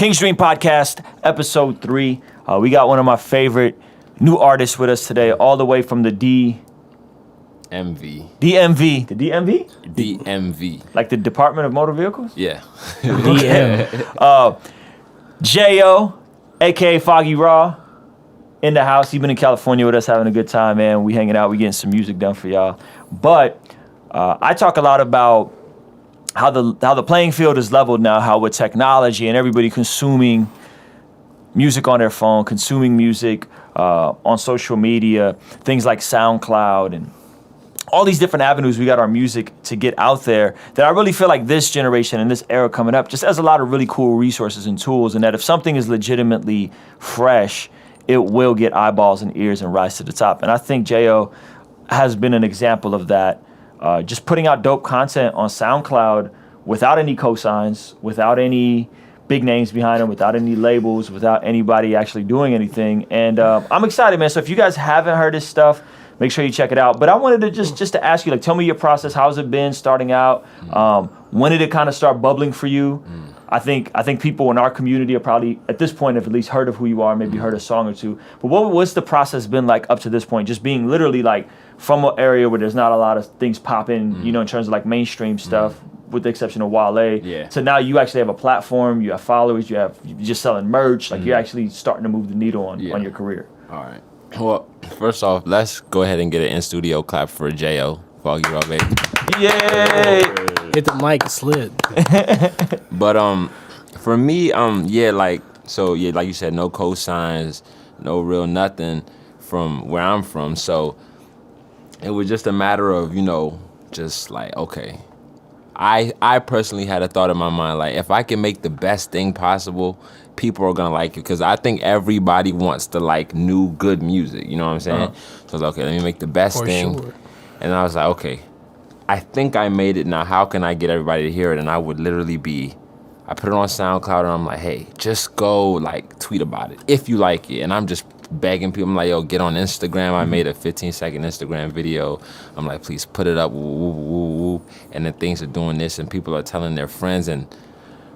King's Dream Podcast, episode 3. We got one of my favorite new artists with us today, all the way from the DMV. DMV. The DMV? DMV. Like the Department of Motor Vehicles? Yeah. DM. Jayo, a.k.a. Foggy Raw, in the house. He's been in California with us having a good time, man. We hanging out. We getting some music done for y'all. But I talk a lot about how the playing field is leveled now, how with technology and everybody consuming music on their phone, consuming music on social media, things like SoundCloud and all these different avenues we got our music to get out there, that I really feel like this generation and this era coming up just has a lot of really cool resources and tools, and that if something is legitimately fresh, it will get eyeballs and ears and rise to the top. And I think Jayo has been an example of that. Just putting out dope content on SoundCloud without any cosigns, without any big names behind them, without any labels, without anybody actually doing anything. And I'm excited, man. So if you guys haven't heard this stuff, make sure you check it out. But I wanted to just to ask you, like, tell me your process. How's it been starting out? When did it kind of start bubbling for you? I think people in our community are probably, at this point, have at least heard of who you are, maybe heard a song or two. But what's the process been like up to this point? Just being literally like from an area where there's not a lot of things popping, in terms of like mainstream stuff, with the exception of Wale. Yeah. So now you actually have a platform, you have followers, you're just selling merch, like you're actually starting to move the needle on your career. All right. Well, first off, let's go ahead and get an in-studio clap for Jayo. Foggy Raw, baby. Yay! Hit the mic, slid. But for me, like you said, no cosigns, no real nothing from where I'm from. So it was just a matter of, just like, okay. I personally had a thought in my mind, like, if I can make the best thing possible, people are gonna like it, because I think everybody wants to like new good music. You know what I'm saying? So I was like, okay, let me make the best thing. Sure. And I was like, okay, I think I made it. Now, how can I get everybody to hear it? And I would literally I put it on SoundCloud, and I'm like, hey, just go like tweet about it if you like it. And I'm just begging people. I'm like, yo, get on Instagram. I made a 15-second Instagram video. I'm like, please put it up. Woo, woo, woo, woo. And then things are doing this, and people are telling their friends. And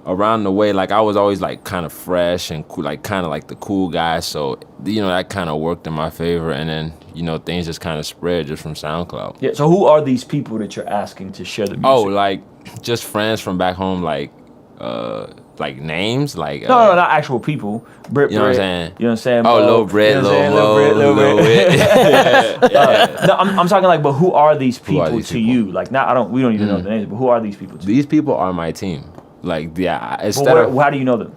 around the way, like, I was always like kind of fresh and cool, like kind of like the cool guy. So, that kind of worked in my favor. And then, things just kind of spread just from SoundCloud. Yeah. So who are these people that you're asking to share the music? Oh, like just friends from back home, like names, like no, not actual people. Brit, you know what I'm saying? You know what I'm saying? Oh, Lil Brit, Lil Brit. No, I'm talking like, but who are these people to you? Like, we don't even know the names, but who are these people to you? These people are my team. Like, yeah. How do you know them?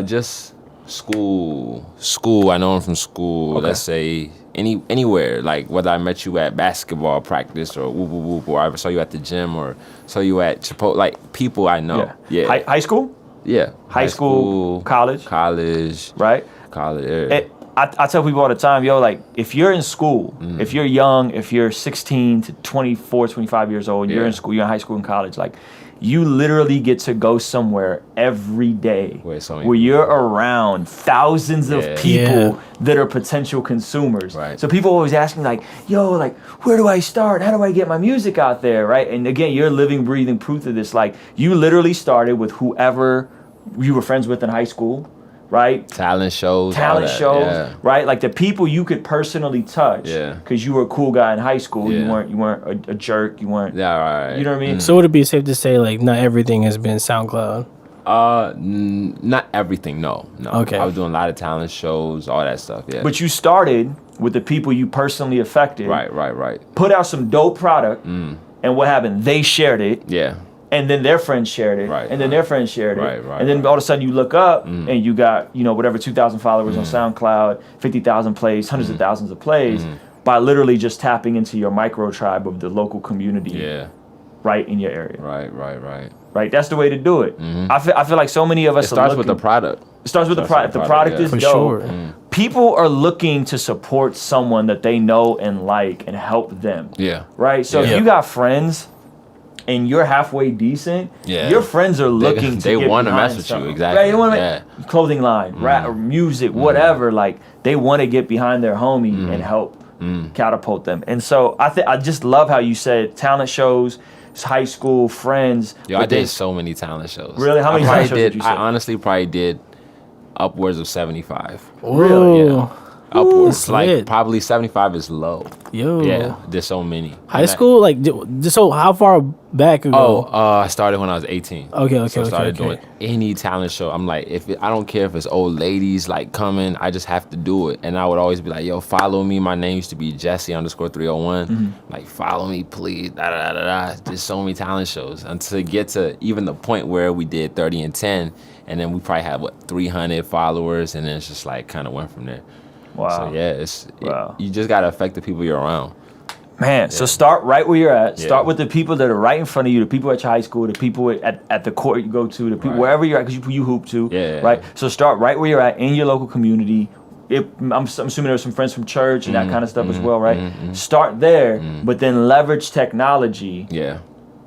Just school. I know them from school. Okay. Let's say anywhere. Like, whether I met you at basketball practice or whoop whoop whoop, or I saw you at the gym or saw you at Chipotle. Like, people I know. Yeah. High school? Yeah. High school, college. Right. College. Yeah. I tell people all the time, like, if you're in school, if you're young, if you're 16 to 24, 25 years old, and you're in school, you're in high school and college, like, you literally get to go somewhere every day where you're around thousands of people that are potential consumers. Right. So people always ask me, like, yo, like, where do I start? How do I get my music out there, right? And again, you're living, breathing proof of this. Like, you literally started with whoever you were friends with in high school, right? Talent shows, right? Like, the people you could personally touch, because you were a cool guy in high school. You weren't a jerk. You weren't. Yeah, right. You know what I mean? So would it be safe to say, like, not everything has been SoundCloud? Not everything. No. Okay. I was doing a lot of talent shows, all that stuff. Yeah. But you started with the people you personally affected. Right. Put out some dope product, and what happened? They shared it. Yeah. And then their friends shared it, and then their friends shared it, and then all of a sudden you look up and you got whatever 2,000 followers on SoundCloud, 50,000 plays, hundreds of thousands of plays, by literally just tapping into your micro tribe of the local community, right in your area. Right. That's the way to do it. I feel like so many of us. It starts with the product. It starts with the product. If the product is dope, sure. People are looking to support someone that they know and like and help them. Yeah. Right. So if you got friends and you're halfway decent, your friends are looking they want to mess with something. you, exactly. Right? They want to clothing line, rap, or music, whatever. Like, they want to get behind their homie and help catapult them. And so I just love how you said talent shows, high school friends. Yo, I did so many talent shows. Really? How many talent shows did you say? I honestly probably did upwards of 75. Really? Ooh. Upwards, Ooh, like lit. probably 75 is low. Yo. Yeah, there's so many. High school, like, so how far back ago? I started when I was 18. Okay, So I started okay. doing any talent show. I'm like, I don't care if it's old ladies like coming, I just have to do it. And I would always be like, yo, follow me. My name used to be Jesse_301. Like, follow me, please. Da da da da. There's so many talent shows until get to even the point where we did 30 and 10, and then we probably had 300 followers, and then it's just like kind of went from there. Wow. So yeah, you just gotta affect the people you're around. Man, so start right where you're at. Yeah. Start with the people that are right in front of you, the people at your high school, the people at the court you go to, the people wherever you're at, because you hoop to. Yeah. Right? So start right where you're at in your local community. I'm assuming there's some friends from church and that kind of stuff as well, right? Start there, but then leverage technology. Yeah.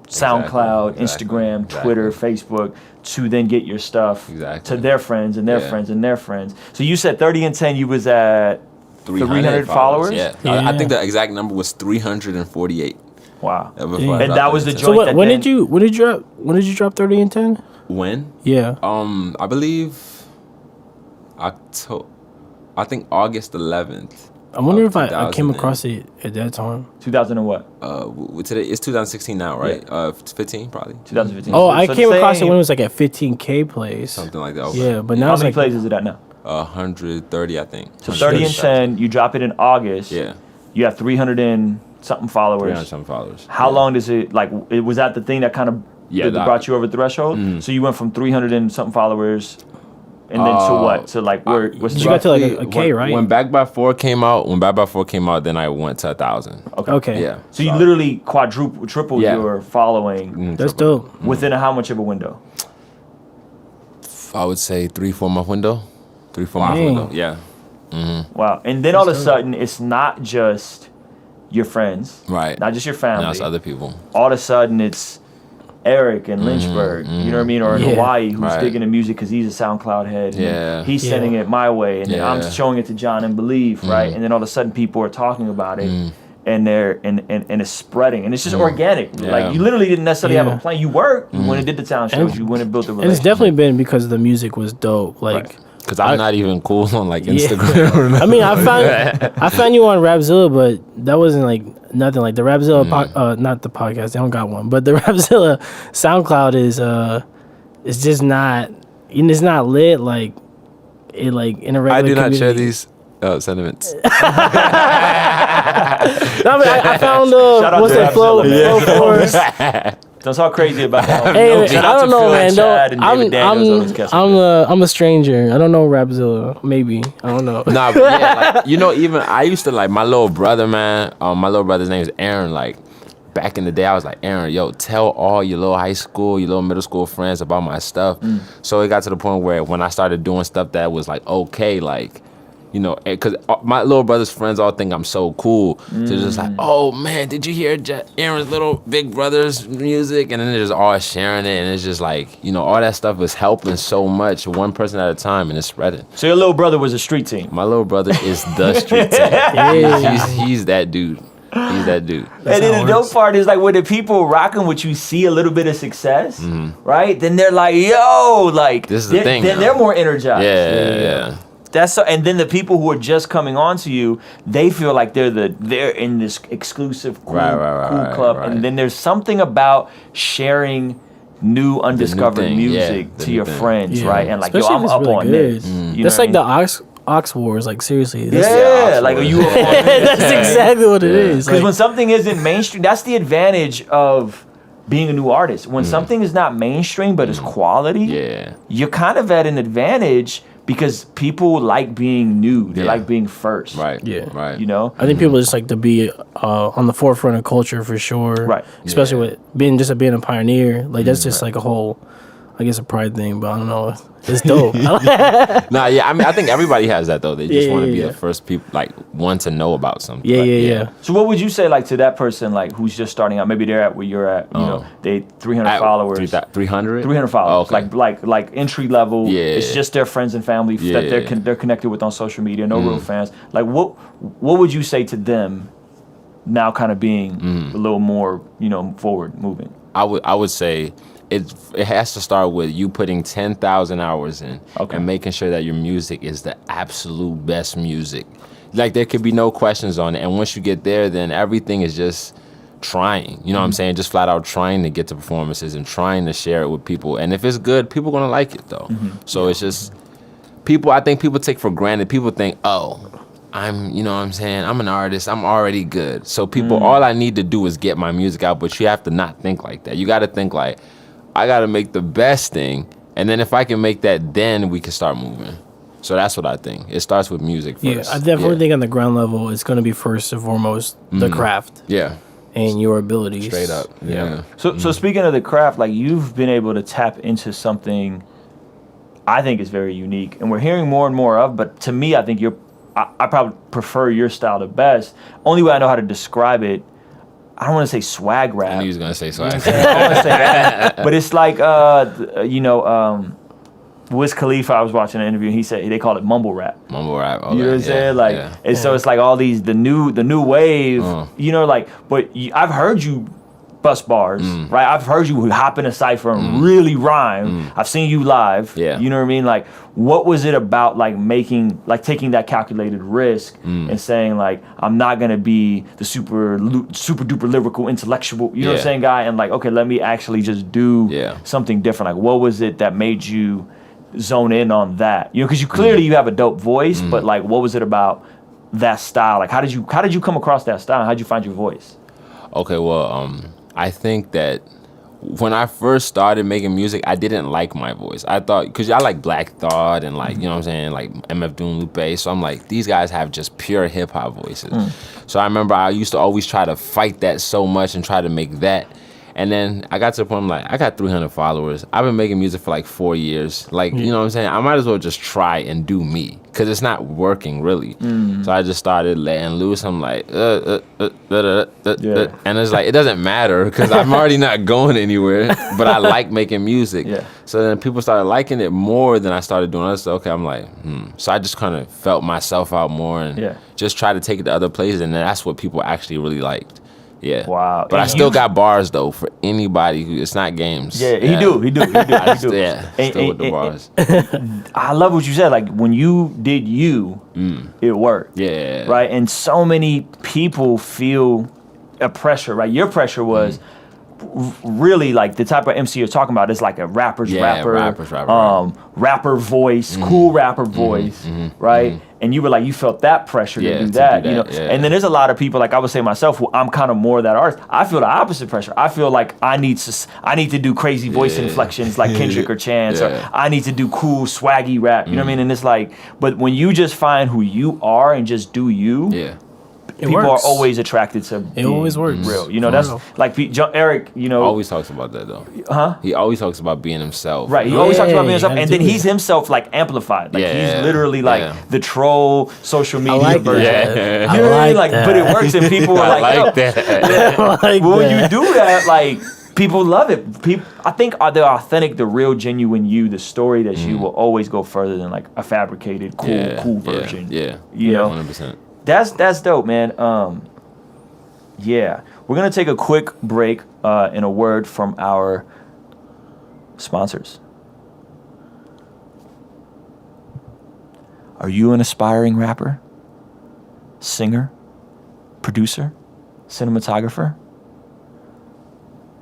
SoundCloud, Exactly. Instagram, Twitter, Facebook, to then get your stuff to their friends and their friends and their friends. So you said 30 and 10, you was at 300 followers? Yeah. Yeah. I think the exact number was 348. Wow. And that was the joint. So that when then- did you drop 30 and 10? When? Yeah. I believe I think August 11th. I wonder if I 2000 came across it at that time. 2000 and what? Today it's 2016 now, right? 15 probably. 2015. Oh, I So came across it same- when it was like at 15K plays. Something like that. Yeah, but now How it's many like plays is it at now? 130, I think. So 30 and 10, you drop it in August. Yeah. You have 300 and something followers. 300 some followers. How long does it, like, was that the thing that kind of that brought you over the threshold? So you went from 300 and something followers, and then to what? To like, what's you got to like a K, right? When Back by 4 came out, then I went to 1,000. Okay. Yeah. So you literally tripled your following That's dope. within how much of a window? I would say 3-4 month window. 3-4 month Dang. window. Yeah. Wow. And then all of a sudden, it's not just your friends. Right. Not just your family. Now it's other people. All of a sudden, it's Eric in Lynchburg, you know what I mean? Or in Hawaii, who's digging the music because he's a SoundCloud head. Yeah. He's sending it my way, and then I'm showing it to John and Believe, right? And then all of a sudden, people are talking about it, and they're and it's spreading, and it's just organic. Yeah. Like you literally didn't necessarily have a Yeah. plan. You worked, you went and did the talent shows, you went and built the And relationship. it's definitely been because the music was dope. Like, Because I'm not even cool on like Yeah. Instagram. I mean, I found you on Rapzilla, but that wasn't like nothing. Like the Rapzilla, not the podcast. They don't got one, but the Rapzilla SoundCloud is just not. And it's not lit like it like in a regular. I do not share community. these sentiments. No, I mean, I found Shout out what's to that flow force. Don't talk crazy about that. Hey, Shout I out don't to know, Phil man. and Chad and David Daniels, all those cats. I'm a stranger. I don't know Rapzilla. Maybe I don't know. Nah, but yeah, like, even I used to like my little brother, man. My little brother's name is Aaron. Like back in the day, I was like, Aaron, yo, tell all your little high school, your little middle school friends about my stuff. So it got to the point where when I started doing stuff that was like okay, like. Because my little brother's friends all think I'm so cool. So they're just like, oh, man, did you hear Aaron's little big brother's music? And then they're just all sharing it. And it's just like, all that stuff is helping so much, one person at a time, and it's spreading. So your little brother was a street team. My little brother is the street team. He's that dude. He's that dude. And then the dope part is like when the people rocking with you see a little bit of success, right? Then they're like, yo, like This is the thing Then now. they're more energized. Yeah. That's so, and then the people who are just coming on to you, they feel like they're in this exclusive cool club, right. and then there's something about sharing new undiscovered thing, music the to new your thing. friends, Yeah. right? And like, Especially yo, I'm if it's up really on good. this. You That's know like what I mean? the Ox Wars. Like seriously. Yeah, like you up on this. That's exactly what it is. Because Like, when something isn't mainstream, that's the advantage of being a new artist. When something is not mainstream but is quality, Yeah. you're kind of at an advantage because people like being new. They like being first. Right. Yeah. Right. You know? I think people just like to be on the forefront of culture for sure. Right. Especially with being a pioneer. Like that's just like a whole, I guess, a pride thing. But I don't know. It's dope. Nah, yeah. I mean, I think everybody has that though. They just want to be yeah. the first people, like, one to know about something. Yeah, Like, yeah. So what would you say like to that person like who's just starting out? Maybe they're at where you're at. You know, they 300 followers. 300? 300 followers, Oh, okay. like entry level. Yeah. It's just their friends and family that they're connected with on social media. No real fans. Like what would you say to them now kind of being a little more, forward moving? I would say it has to start with you putting 10,000 hours in and making sure that your music is the absolute best music. Like, there could be no questions on it. And once you get there, then everything is just trying. You know what I'm saying? Just flat out trying to get to performances and trying to share it with people. And if it's good, people are going to like it, though. So it's just I think people take for granted. People think, oh, I'm an artist. I'm already good. So all I need to do is get my music out. But you have to not think like that. You got to think like, I got to make the best thing. And then if I can make that, then we can start moving. So that's what I think. It starts with music first. Yeah, I definitely think on the ground level, it's going to be first and foremost the craft. Yeah. And your abilities. Straight up. Yeah. So speaking of the craft, like, you've been able to tap into something I think is very unique, and we're hearing more and more of, but to me, I think I probably prefer your style the best. Only way I know how to describe it, I don't want to say swag rap. I knew he was going to say swag. I want to say that. But it's like, Wiz Khalifa, I was watching an interview, and he said they call it mumble rap. Mumble rap. Okay. You know what I'm saying? Like, and so it's like all these the new wave. But I've heard you bust bars, right? I've heard you hop in a cipher and really rhyme. I've seen you live. Yeah. You know what I mean? Like, what was it about taking that calculated risk and saying like, I'm not gonna be the super duper lyrical intellectual, you know what I'm saying, guy, and like, okay, let me actually just do something different. Like, what was it that made you zone in on that? Because you clearly you have a dope voice, but like, what was it about that style? Like, how did you come across that style? How did you find your voice? Okay, well, I think that when I first started making music, I didn't like my voice. I thought, because I like Black Thought and like, you know what I'm saying, like MF Doom Lupe. So I'm like, these guys have just pure hip hop voices. So I remember I used to always try to fight that so much and try to make that. And then I got to the point, I'm like, I got 300 followers. I've been making music for like 4 years. Like, you know what I'm saying? I might as well just try and do me, because it's not working really. So I just started letting loose. I'm like, and it's like, it doesn't matter because I'm already not going anywhere, but I like making music. So then people started liking it more than I started doing other stuff. Okay, I'm like, So I just kind of felt myself out more and just tried to take it to other places. And then that's what people actually really liked. Yeah. Wow. But I still got bars though for anybody who, it's not games. Yeah, he do. Still with the bars. I love what you said. Like, when you did it worked. Yeah. Right? And so many people feel a pressure, right? Your pressure was really like the type of MC you're talking about is like a rapper, rapper voice, cool rapper voice, right? And you were like, you felt that pressure to do that, you know. And then there's a lot of people, like I would say myself, who I'm kind of more that artist. I feel the opposite pressure. I feel like I need to do crazy voice inflections like Kendrick or Chance, or I need to do cool swaggy rap. You know what I mean? And it's like, but when you just find who you are and just do you. People are always attracted to it always works. Real. You know, that's like Eric, you know. Always talks about that though. He always talks about being himself. Right. He always talks about being himself. And then he's himself like amplified. Like he's literally like the troll social media version. You know what I mean? Like, but it works and people are like that. When you do that, like, people love it. I think the authentic, the real, genuine you, the story that you will always go further than like a fabricated, cool version. You know? 100%. That's dope, man. We're gonna take a quick break and a word from our sponsors. Are you an aspiring rapper, singer, producer, cinematographer?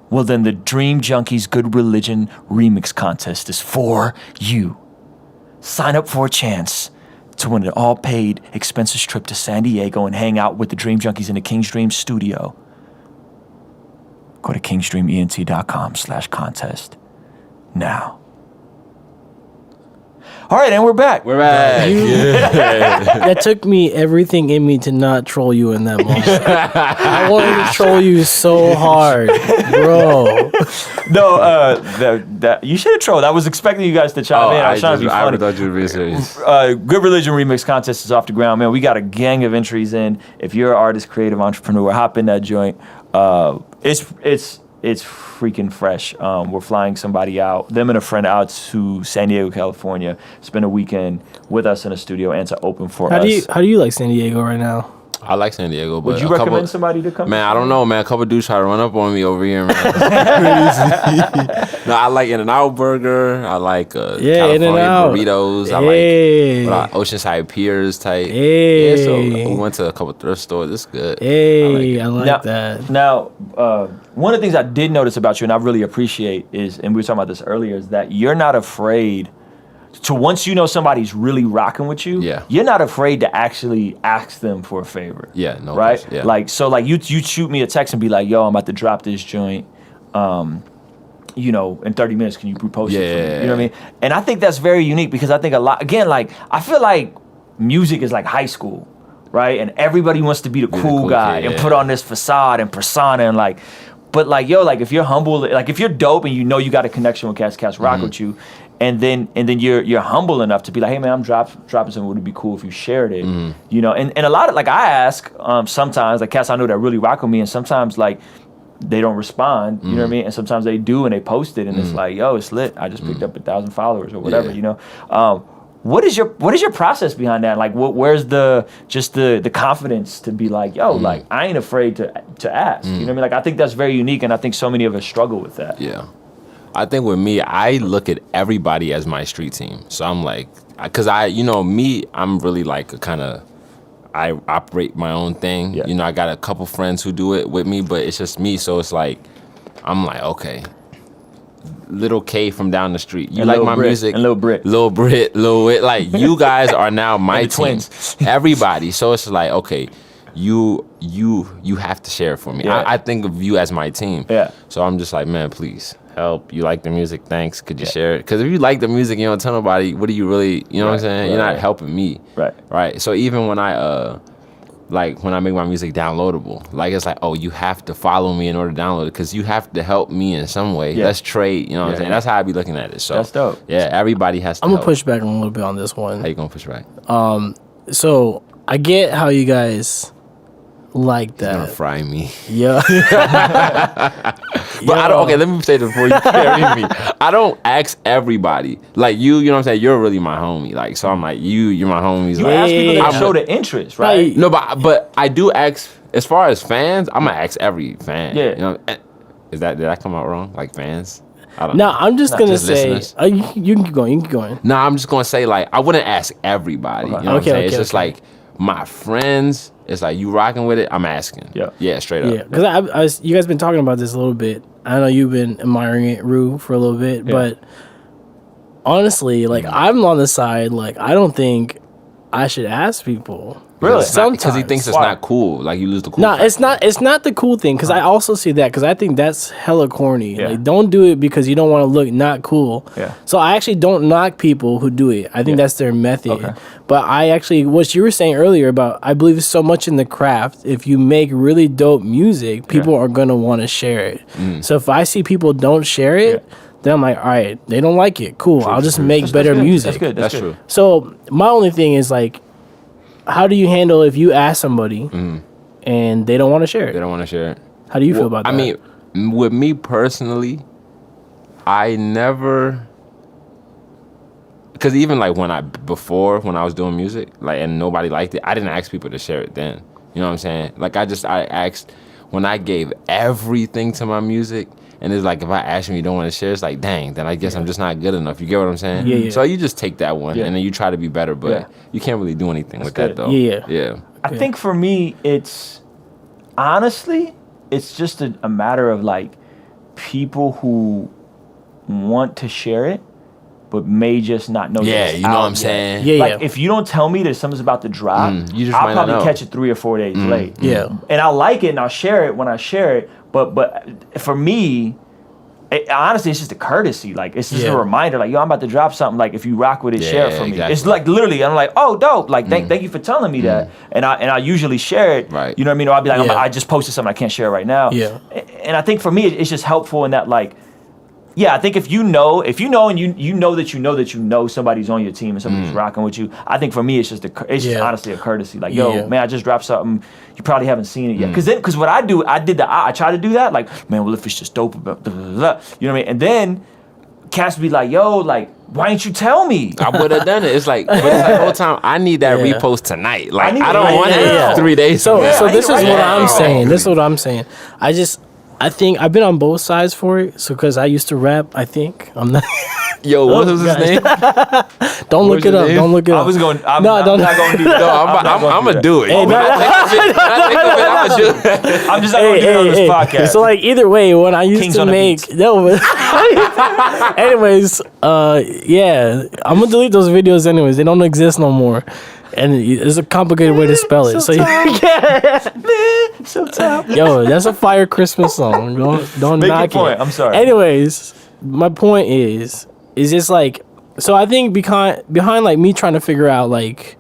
Well, then the Dream Junkies Good Religion Remix Contest is for you. Sign up for a chance to win an all-paid, expenses trip to San Diego and hang out with the Dream Junkies in the King's Dream studio. Go to kingsdreament.com/contest now. All right, and we're back. That took me everything in me to not troll you in that moment. I wanted to troll you so hard, bro. No, that you should have trolled. I was expecting you guys to chime in. I was trying to be funny. I thought you were being serious. Good Religion Remix Contest is off the ground, man. We got a gang of entries in. If you're an artist, creative entrepreneur, hop in that joint. It's freaking fresh. We're flying somebody out, them and a friend out to San Diego, California, spend a weekend with us in a studio and to open for us. How do you like San Diego right now? I like San Diego, but Would you recommend somebody to come? Man, to I don't know, man. A couple dudes try to run up on me over here, man. No, I like In-N-Out Burger. I like California In-N-Out. burritos. Hey. I like Oceanside Piers type. Hey. Yeah, so we went to a couple thrift stores. It's good. Hey, I like that. Now, one of the things I did notice about you, and I really appreciate, is, and we were talking about this earlier, is that you're not afraid to, once you know somebody's really rocking with you, you're not afraid to actually ask them for a favor. Yeah, no. Right? Yeah. Like, so like you shoot me a text and be like, yo, I'm about to drop this joint. You know, in 30 minutes, can you repost it for me? You know what I mean? And I think that's very unique because I think a lot, again, like, I feel like music is like high school, right? And everybody wants to be the cool guy and put on this facade and persona and like, but like, yo, like if you're humble, like if you're dope and you know you got a connection with cats rock with you, and then you're humble enough to be like, hey man, I'm dropping something. Would it be cool if you shared it? You know, and a lot of, like, I ask sometimes, like, cats I know that really rock with me, and sometimes like they don't respond. You know what I mean? And sometimes they do, and they post it, and it's like, yo, it's lit. I just picked up 1,000 followers or whatever. You know. What is your process behind that? Like, where's the confidence to be like, yo, like, I ain't afraid to ask. You know what I mean? Like, I think that's very unique, and I think so many of us struggle with that. Yeah. I think with me, I look at everybody as my street team. So I'm like, because I'm really like a kind of, I operate my own thing. Yeah. You know, I got a couple friends who do it with me, but it's just me. So it's like, I'm like, okay. Little K from down the street. You like my music? And Lil Brit. Lil Brit, Lil Wit. Like, you guys are now my team. Twins. Everybody. So it's like, okay, you have to share it for me. Yeah. I think of you as my team. Yeah. So I'm just like, man, please help. You like the music? Thanks. Could you share it? Because if you like the music, you don't tell nobody. What do you really? You know what I'm saying? You're not helping me. Right. Right. So even when I when I make my music downloadable, like, it's like, oh, you have to follow me in order to download it because you have to help me in some way. Yeah. Let's trade. You know what I'm saying? That's how I be looking at it. So that's dope. Yeah, everybody has to. I'm help. gonna push back a little bit on this one. How you gonna push back? So I get how you guys like You're gonna that. fry me. Yeah. But I don't. Okay, let me say this before you carry me. I don't ask everybody. Like, you know what I'm saying? You're really my homie. Like, so I'm like, you're my homies. You Like, ask people that Yeah. show the interest, right? no, but I do ask. As far as fans, I'm gonna ask every fan. Yeah. You know, did that come out wrong? Like, fans? I don't. No, I'm just gonna just say listeners. you can keep going. You can keep going. No, I'm just gonna say, like, I wouldn't ask everybody. You know what I'm Okay, saying? It's okay, just okay. like my friends. It's like, you rocking with it. I'm asking. Yeah, straight up. Yeah, because you guys been talking about this a little bit. I know you've been admiring it, Rue, for a little bit, but honestly, like, I'm on the side. Like, I don't think I should ask people. Really? Because he thinks it's Why? not cool. Like, you lose the cool. No, factor. it's not the cool thing, because I also see that, because I think that's hella corny. Yeah. Like, don't do it because you don't want to look not cool. Yeah. So I actually don't knock people who do it. I think that's their method. Okay. But I actually, what you were saying earlier about, I believe it's so much in the craft. If you make really dope music, people are going to want to share it. So if I see people don't share it, then I'm like, all right, they don't like it. Cool. I'll just make better good. music. That's good. That's good. true. So my only thing is, like, how do you handle if you ask somebody and they don't want to share They it? don't want to share it. How do you feel about that? I mean, with me personally, I never, because even like when I was doing music, like, and nobody liked it, I didn't ask people to share it then. You know what I'm saying? Like, I asked when I gave everything to my music. And it's like, if I ask you, you don't want to share, it's like, dang, then I guess I'm just not good enough. You get what I'm saying? Yeah. So you just take that one, and then you try to be better, but you can't really do anything with that, good. though. Yeah. I think for me, it's honestly, it's just a matter of like people who want to share it, but may just not know. Yeah, that it's you know what out I'm yet. saying? Yeah. Like, if you don't tell me that something's about to drop, you just I'll might not probably know. catch it 3 or 4 days late. Yeah. And I'll like it and I'll share it when I share it. But for me, honestly, it's just a courtesy. Like, it's just a reminder. Like, yo, I'm about to drop something. Like, if you rock with it, share it for me. exactly. It's like literally, I'm like, oh, dope. Like, thank you for telling me that. And I usually share it. Right. You know what I mean? Or I'll be like, Yeah. I just posted something I can't share right now. Yeah. And I think for me, it's just helpful in that, like, yeah, I think if you know and you know that somebody's on your team and somebody's rocking with you, I think for me it's just honestly a courtesy. Like, yo, man, I just dropped something. You probably haven't seen it yet. Because what I try to do that. Like, man, well, if it's just dope, blah, blah, blah, blah, you know what I mean? And then cats be like, yo, like, why didn't you tell me? I would have done it. It's like, but it's like the whole time, I need that Yeah. repost tonight. Like, need I it don't right want now. it 3 days So from now. so I this need is it what right I'm now. saying. This is what I'm saying. I think I've been on both sides for it. So because I used to rap, I think I'm not. Yo, what was his gosh. name? Don't look was it your up. name? Don't look it up. I was going. I'm No, not don't- going to do that. No, not I'm gonna gonna do it. Hey, When I think of it, I'm gonna do it. I'm just not going to do it on this podcast. So like either way, when I used Kings to on the make beats. no, but anyways, yeah, I'm gonna delete those videos anyways. They don't exist no more, and it's a complicated way to spell it. So so tough. yo, that's a fire Christmas song. Don't Make your knock point. it. I'm sorry. Anyways, my point is just like, so I think behind like me trying to figure out like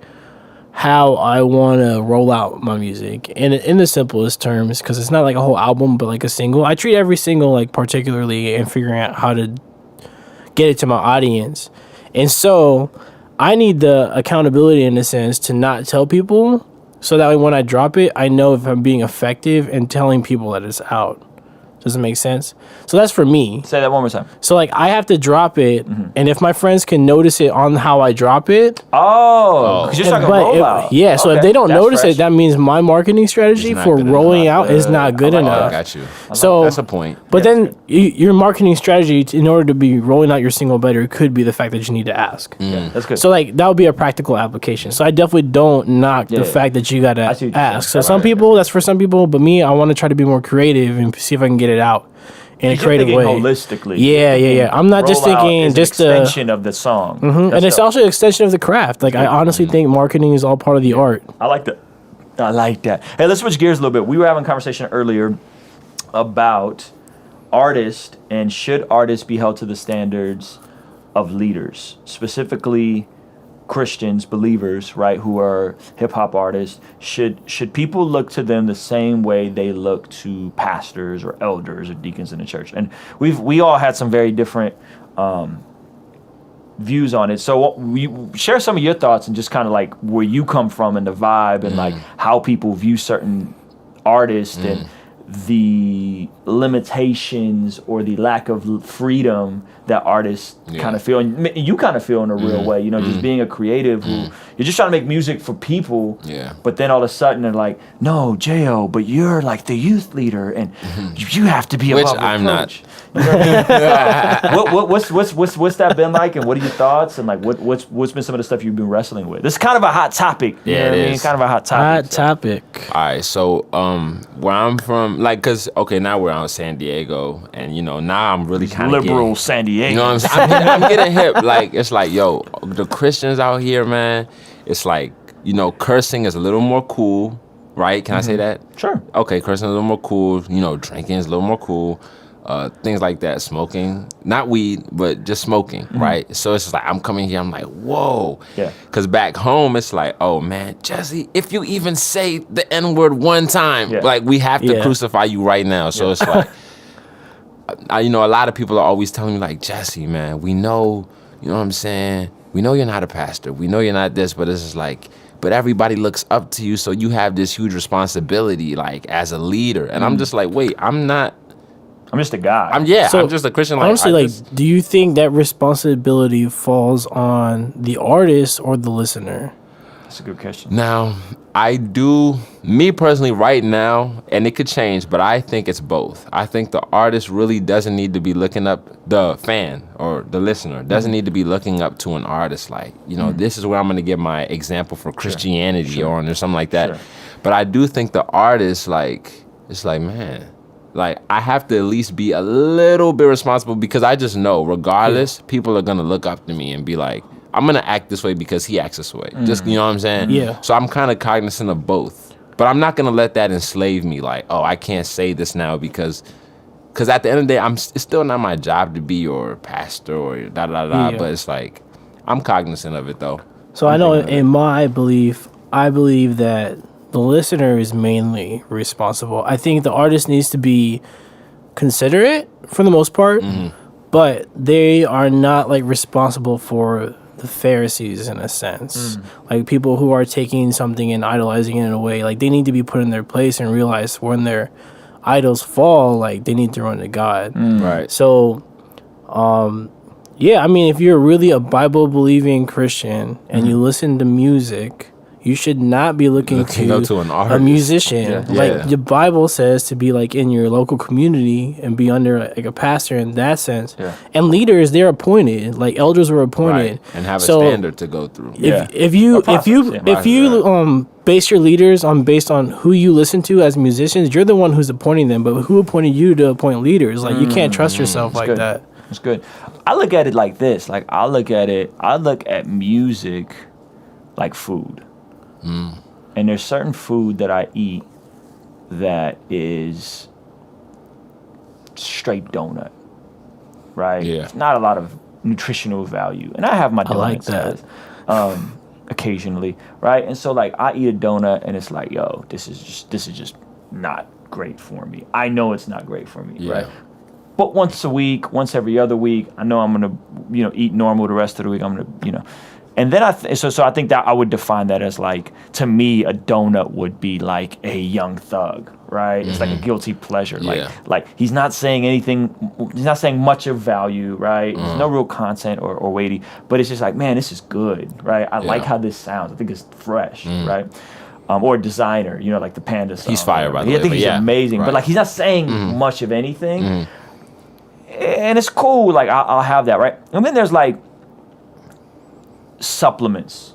how I want to roll out my music and in the simplest terms, because it's not like a whole album but like a single. I treat every single like particularly and figuring out how to get it to my audience. And so I need the accountability in a sense to not tell people, so that way when I drop it, I know if I'm being effective and telling people that it's out. Does it make sense? So that's for me. Say that one more time. So like I have to drop it, and if my friends can notice it on how I drop it, Oh, because you're talking rollout. yeah. So if Okay, they don't that's notice fresh. it, that means my marketing strategy It's not for good rolling enough. out is not good I like enough. I got you. So That's a point. But then your marketing strategy in order to be rolling out your single better could be the fact that you need to ask. Yeah, that's good. So like that would be a practical application. So I definitely don't knock the Yeah. fact that you gotta I see what you're ask. So saying. some Right. people, that's for some people, but me, I want to try to be more creative and see if I can get it out in a You're creative thinking way. holistically. Yeah. I'm not just Rollout thinking is just an the extension of the song. and it's also an extension of the craft. Like I honestly think marketing is all part of the art. I like that. I like that. Hey, let's switch gears a little bit. We were having a conversation earlier about artists and should artists be held to the standards of leaders, specifically Christians, believers, right, who are hip hop artists. Should people look to them the same way they look to pastors or elders or deacons in the church? And we all had some very different views on it. So we share some of your thoughts and just kind of like where you come from and the vibe and like how people view certain artists and the limitations or the lack of freedom that artists kind of feel. And you kind of feel in a real way, you know, just being a creative who you're just trying to make music for people. Yeah. But then all of a sudden they're like, no, Jayo, but you're like the youth leader and you have to be Which above I'm reproach. You know what I mean? What's that been like, and what are your thoughts, and like what's been some of the stuff you've been wrestling with? This is kind of a hot topic. You know Yeah, what it I mean? is. Kind of a hot topic. Hot topic. All right, so where I'm from, like, cause okay, now we're out in San Diego, and you know now I'm really kind of Liberal San Diego. You know what I'm saying? I'm getting hip. Like it's like, yo, the Christians out here, man. It's like, you know, cursing is a little more cool, right? Can I say that? Sure. Okay, cursing is a little more cool. You know, drinking is a little more cool. Things like that. Smoking, not weed, but just smoking, right? So it's just like I'm coming here. I'm like, whoa. Yeah. Cause back home, it's like, oh man, Jesse, if you even say the N-word one time, Yeah. like we have to Yeah. crucify you right now. So it's like, you know, a lot of people are always telling me like, Jesse, man, we know, you know what I'm saying? We know you're not a pastor. We know you're not this, but it's just like, but everybody looks up to you. So you have this huge responsibility, like as a leader. And I'm just like, wait, I'm just a guy. I'm just a Christian. Like, Honestly, I like, just- do you think that responsibility falls on the artist or the listener? That's a good question. Now, I do, me personally, right now, and it could change, but I think it's both. I think the artist really doesn't need to be looking up, the fan or the listener doesn't need to be looking up to an artist like, you know, this is where I'm going to get my example for Christianity or something like that. Sure. But I do think the artist, like, it's like, man, like, I have to at least be a little bit responsible because I just know, regardless, people are going to look up to me and be like, I'm going to act this way because he acts this way. Just, you know what I'm saying? Yeah. So I'm kind of cognizant of both. But I'm not going to let that enslave me like, oh, I can't say this now because at the end of the day, it's still not my job to be your pastor or da-da-da-da. Yeah. But it's like, I'm cognizant of it, though. So I know in my belief, I believe that the listener is mainly responsible. I think the artist needs to be considerate for the most part, but they are not like responsible for the Pharisees in a sense. Like people who are taking something and idolizing it in a way, like they need to be put in their place and realize when their idols fall, like they need to run to God. Right. So Yeah, I mean, if you're really a Bible believing Christian and you listen to music, you should not be looking to an a artist. musician. Yeah. Like the Bible says to be like in your local community and be under like a pastor in that sense. Yeah. And leaders, they're appointed. Like elders were appointed. Right. And have a So standard to go through. Yeah. If you Or prophets, if you base your leaders based on who you listen to as musicians, you're the one who's appointing them. But who appointed you to appoint leaders? Like you can't trust yourself like good. that. It's good. I look at it like this. Like I look at music like food. And there's certain food that I eat that is straight donut, right? Yeah. It's not a lot of nutritional value. And I have my donuts like that. occasionally, right? And so like I eat a donut and it's like, yo, this is just not great for me. I know it's not great for me, Yeah. right? But once a week, once every other week, I know I'm gonna, eat normal the rest of the week. I'm gonna, and then so I think that I would define that as like, to me, a donut would be like a Young Thug, right? It's like a guilty pleasure. Yeah. Like he's not saying anything, he's not saying much of value, right? There's no real content or weighty, but it's just like, man, this is good, right? I like how this sounds. I think it's fresh, right? Or Designer, like the Panda song. He's fire, by the way. I think he's amazing, but right. like he's not saying much of anything. And it's cool, like I'll have that, right? And then there's like supplements,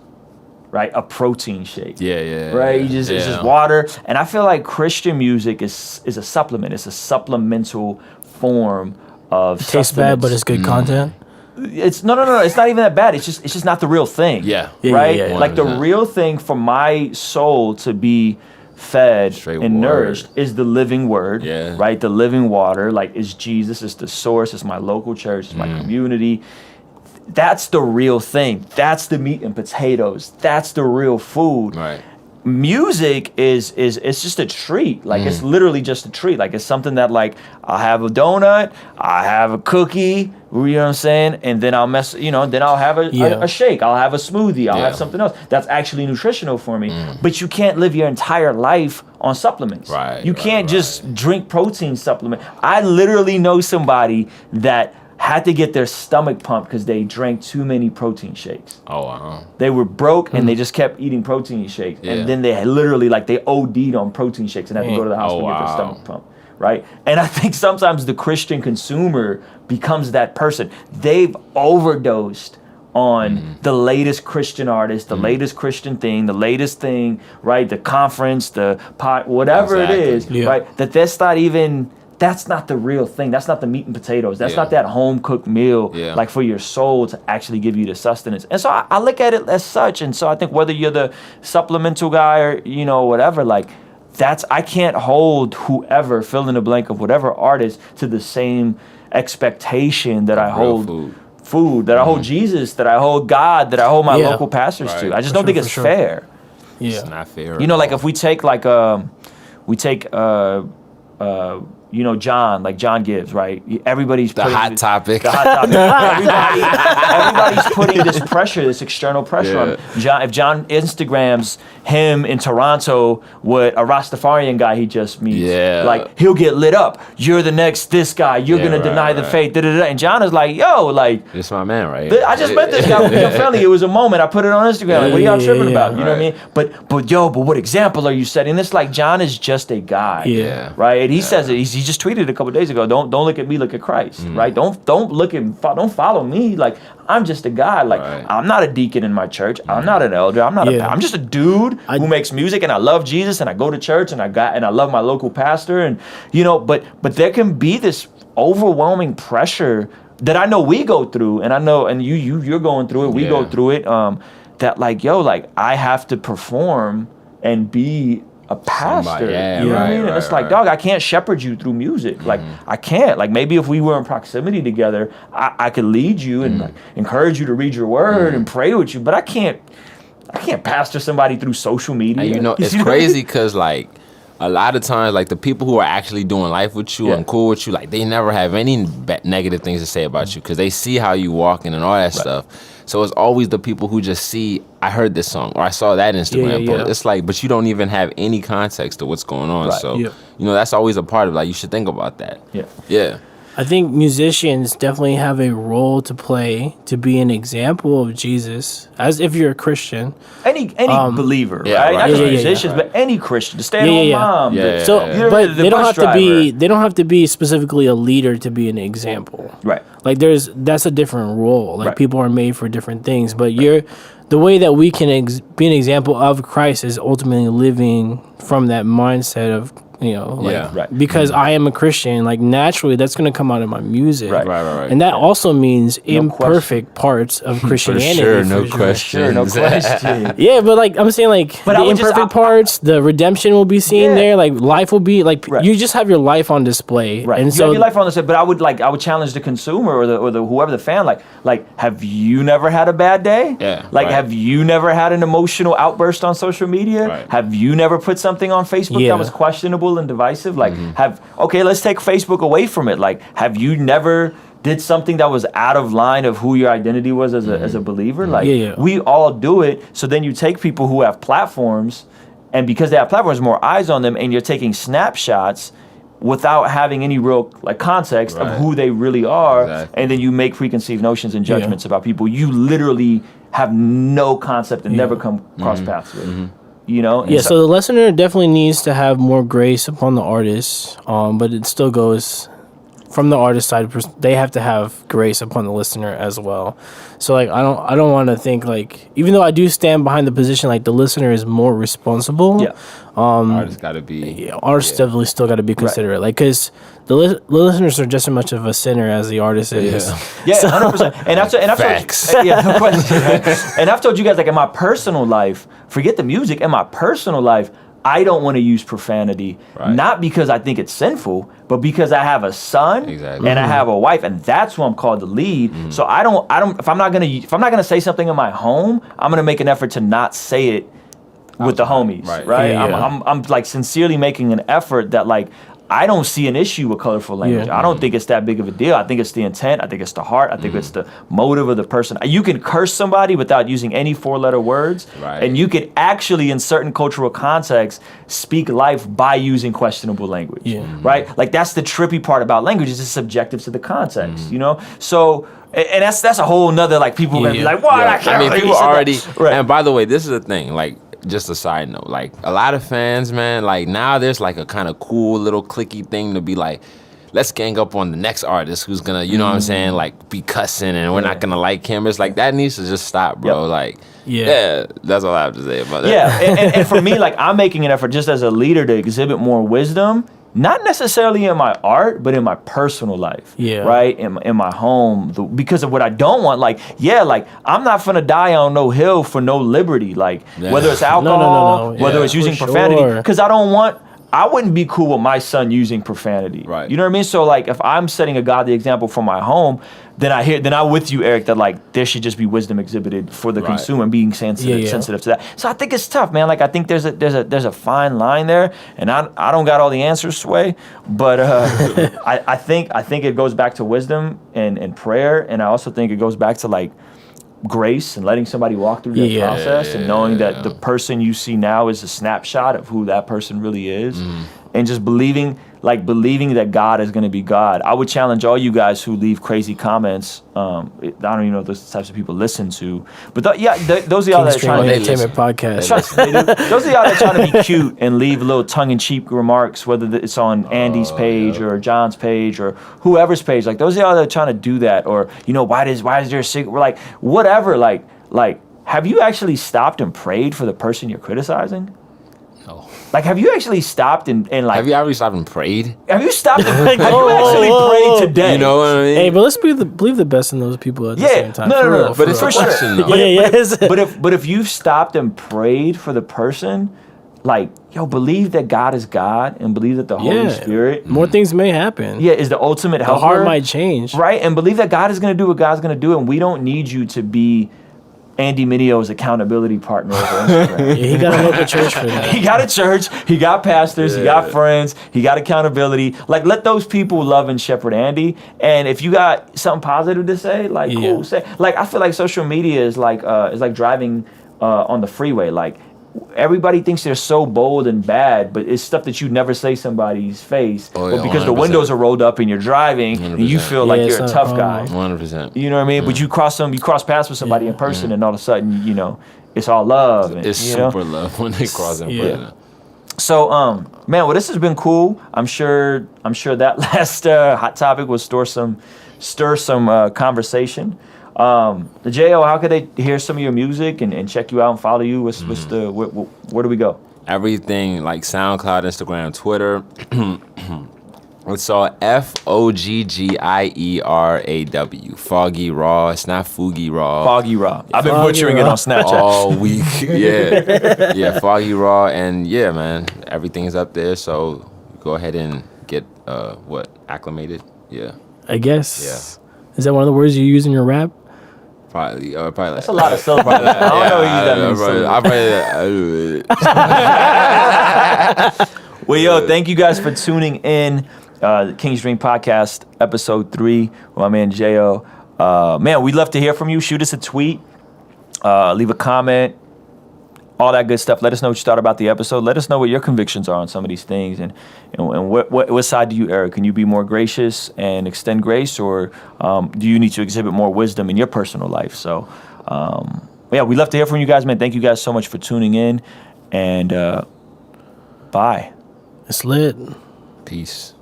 right? A protein shake. Yeah. Right? It's just water. And I feel like Christian music is a supplement. It's a supplemental form of Tastes bad, but it's good content. It's no. It's not even that bad. It's just not the real thing. Yeah. Right? Yeah. Like the 100%. real thing for my soul to be fed Straight and word. nourished is the living word. Yeah. Right? The living water. Like is Jesus, is the source, it's my local church, it's my community. That's the real thing. That's the meat and potatoes. That's the real food. Right. Music is it's just a treat. Like it's literally just a treat. Like it's something that like I'll have a donut, I have a cookie, you know what I'm saying? And then I'll then I'll have a shake, I'll have a smoothie, I'll have something else that's actually nutritional for me. But you can't live your entire life on supplements. Right, You can't just drink protein supplement. I literally know somebody that had to get their stomach pumped because they drank too many protein shakes. Oh, wow. They were broke and they just kept eating protein shakes. Yeah. And then they had literally they OD'd on protein shakes and had to go to the hospital and get their stomach pumped. Right? And I think sometimes the Christian consumer becomes that person. They've overdosed on the latest Christian artist, the latest Christian thing, the latest thing, right? The conference, the pot, whatever it is, right? That's not the real thing. That's not the meat and potatoes. That's not that home cooked meal, like for your soul to actually give you the sustenance. And so I look at it as such. And so I think whether you're the supplemental guy or, whatever, like I can't hold whoever, fill in the blank of whatever artist to the same expectation that I hold food, that I hold Jesus, that I hold God, that I hold my local pastors to. I just don't think it's fair. Yeah. It's not fair. Like if we take John, like John Gibbs, right? Everybody's The hot topic. The hot topic. Everybody's putting this pressure, this external pressure on John. If John Instagrams him in Toronto with a Rastafarian guy he just meets, like he'll get lit up. You're the next this guy. You're gonna deny the faith. Da-da-da. And John is like, yo, like This my man, right? I just met this guy. We were friendly. It was a moment. I put it on Instagram. Like, what are y'all tripping about? You know what I mean? But what example are you setting? It's like John is just a guy. Yeah. Right? And he says it. He just tweeted a couple days ago. Don't look at me. Look at Christ. Right? Don't follow me. Like I'm just a guy. Like I'm not a deacon in my church. I'm not an elder. I'm just a dude who makes music, and I love Jesus, and I go to church, and I love my local pastor, and but there can be this overwhelming pressure that I know we go through, and I know, and you're going through it. We go through it. That like I have to perform and be a pastor. You know what I mean? And it's like, dog, I can't shepherd you through music. Like I can't. Like maybe if we were in proximity together, I could lead you and like encourage you to read your word and pray with you. But I can't pastor somebody through social media. And it's crazy because like a lot of times, like the people who are actually doing life with you and cool with you, like they never have any negative things to say about you because they see how you walking and all that stuff. So it's always the people who just see, I heard this song or I saw that Instagram post. It's like, but you don't even have any context to what's going on. So, that's always a part of like, you should think about that. Yeah. Yeah. I think musicians definitely have a role to play to be an example of Jesus, as if you're a Christian. Any believer, yeah, right? right, Not just right, musicians, right. but any Christian, the stay-at-home mom. Yeah, So, yeah. but The they don't bus have to driver. be. They don't have to be specifically a leader to be an example. Right. Like that's a different role. Like Right. people are made for different things, but the way that we can be an example of Christ is ultimately living from that mindset of, Yeah. Right. because I am a Christian, like naturally that's going to come out of my music. Right. Right. And that also means imperfect parts of Christianity. For sure, no sure. question. Sure, no question. Yeah, but like I'm saying, like But I the would just- imperfect parts, the redemption will be seen Yeah. there. Like life will be like Right. you just have your life on display, Right. and You so have your life on the set, but I would challenge the consumer or the whoever the fan, like have you never had a bad day? Yeah, Like right. have you never had an emotional outburst on social media? Right. Have you never put something on Facebook Yeah. that was questionable and divisive? Like Mm-hmm. let's take Facebook away from it. Like have you never did something that was out of line of who your identity was as a believer? Like Yeah. we all do it. So then you take people who have platforms, and because they have platforms, more eyes on them, and you're taking snapshots without having any real like context of Right. who they really are, Exactly. and then you make preconceived notions and judgments about people you literally have no concept and never come cross paths with. You know? And yeah. So the listener definitely needs to have more grace upon the artist, but it still goes from the artist side. They have to have grace upon the listener as well. So like I don't want to think like, even though I do stand behind the position like the listener is more responsible. Yeah. Artists got to be. Yeah, artists definitely still got to be considerate, like because the listeners are just as much of a sinner as the artist is. Yeah, 100%. And I've Facts. told, yeah, no question. And I've told you guys, like in my personal life, forget the music. In my personal life, I don't want to use profanity, Right. not because I think it's sinful, but because I have a son Exactly. and I have a wife, and that's who I'm called to lead. So I don't. If I'm not gonna say something in my home, I'm gonna make an effort to not say it with the homies, Right. right? Yeah. I'm like sincerely making an effort that like I don't see an issue with colorful language. Yeah. I don't think it's that big of a deal. I think it's the intent. I think it's the heart. I think it's the motive of the person. You can curse somebody without using any 4-letter words, Right. and you could actually, in certain cultural contexts, speak life by using questionable language. Yeah. Right? Like that's the trippy part about language is it's subjective to the context. You know, so. And that's a whole nother like people are gonna be like, what? Yeah. I can't I mean, believe people you said that." already. Right. And by the way, this is the thing. Like, just a side note. Like, a lot of fans, man. Like now, there's like a kind of cool little clicky thing to be like, let's gang up on the next artist who's gonna, you know what I'm saying, like be cussing, and we're not gonna like him. It's like that needs to just stop, bro. Yep. Like, Yeah. that's all I have to say about that. Yeah, and for me, like I'm making an effort just as a leader to exhibit more wisdom, not necessarily in my art, but in my personal life. Yeah. Right? In my home. Because of what I don't want. Like, yeah, like I'm not finna die on no hill for no liberty. Like, Yeah. whether it's alcohol, No. whether Yeah, it's using for profanity. sure. Because I wouldn't be cool with my son using profanity. Right. You know what I mean? So like if I'm setting a godly example for my home, then I'm with you, Eric, that like there should just be wisdom exhibited for the Right. consumer and being sensitive Yeah. sensitive to that. So I think it's tough, man. Like I think there's a fine line there, and I don't got all the answers, Sway, but I think it goes back to wisdom and prayer, and I also think it goes back to like grace and letting somebody walk through that Yeah. process and knowing that the person you see now is a snapshot of who that person really is, and just believing that God is going to be God. I would challenge all you guys who leave crazy comments. I don't even know if those types of people listen to, but those are y'all that are Stream trying to Entertainment Podcast. those of y'all that trying to be cute and leave little tongue-in-cheek remarks, whether it's on Andy's page or John's page or whoever's page, like those of y'all that are trying to do that, or why is there a secret? We're like whatever, like have you actually stopped and prayed for the person you're criticizing? No. Like have you actually stopped and like Have you ever stopped and prayed? have you stopped and have you Whoa, actually whoa, whoa. prayed today? You know what I mean? Hey, but let's believe the best in those people at the Yeah, same time. no, For no, real, no, but it's for a real. question, though. Yeah. But if you've stopped and prayed for the person, like believe that God is God and believe that the Holy Spirit, more things may happen. is the ultimate The helper. heart might change. right? And believe that God is going to do what God's going to do, and we don't need you to be Andy Minio's accountability partner over Instagram. Yeah, he got a local church for that. He got a church, he got pastors, he got friends, he got accountability. Like, let those people love and shepherd Andy. And if you got something positive to say, like, cool, say. Like, I feel like social media is like driving on the freeway. Like, everybody thinks they're so bold and bad, but it's stuff that you never say somebody's face. Oh, but yeah, because the 100%. windows are rolled up and you're driving, and you 100%. feel like Yeah, you're a it's tough not guy. 100%. You know what I mean? But you cross paths with somebody in person, and all of a sudden, you know, it's all love. And, It's you know? super love when they cross in front of them. So, man, well, this has been cool. I'm sure that last hot topic will stir some conversation. Jayo, how could they hear some of your music and check you out and follow you? What's where do we go? Everything like SoundCloud, Instagram, Twitter. It's all FOGGIERAW. Foggy Raw. It's not Foogie Raw. Foggy Raw. I've been Foggy butchering Raw. it on Snapchat. All week. Yeah. Yeah, Foggy Raw. And yeah, man, everything's up there. So go ahead and get, acclimated? Yeah. I guess. Yeah. Is that one of the words you use in your rap? Probably That's a lot of syllables. I don't know what you means. Well, yo, thank you guys for tuning in. King's Dream Podcast, episode 3, with my man Jayo. Man, we'd love to hear from you. Shoot us a tweet, leave a comment, all that good stuff. Let us know what you thought about the episode. Let us know what your convictions are on some of these things, and what side do you err? Can you be more gracious and extend grace, or do you need to exhibit more wisdom in your personal life? So, yeah, we'd love to hear from you guys, man. Thank you guys so much for tuning in, and bye. It's lit. Peace.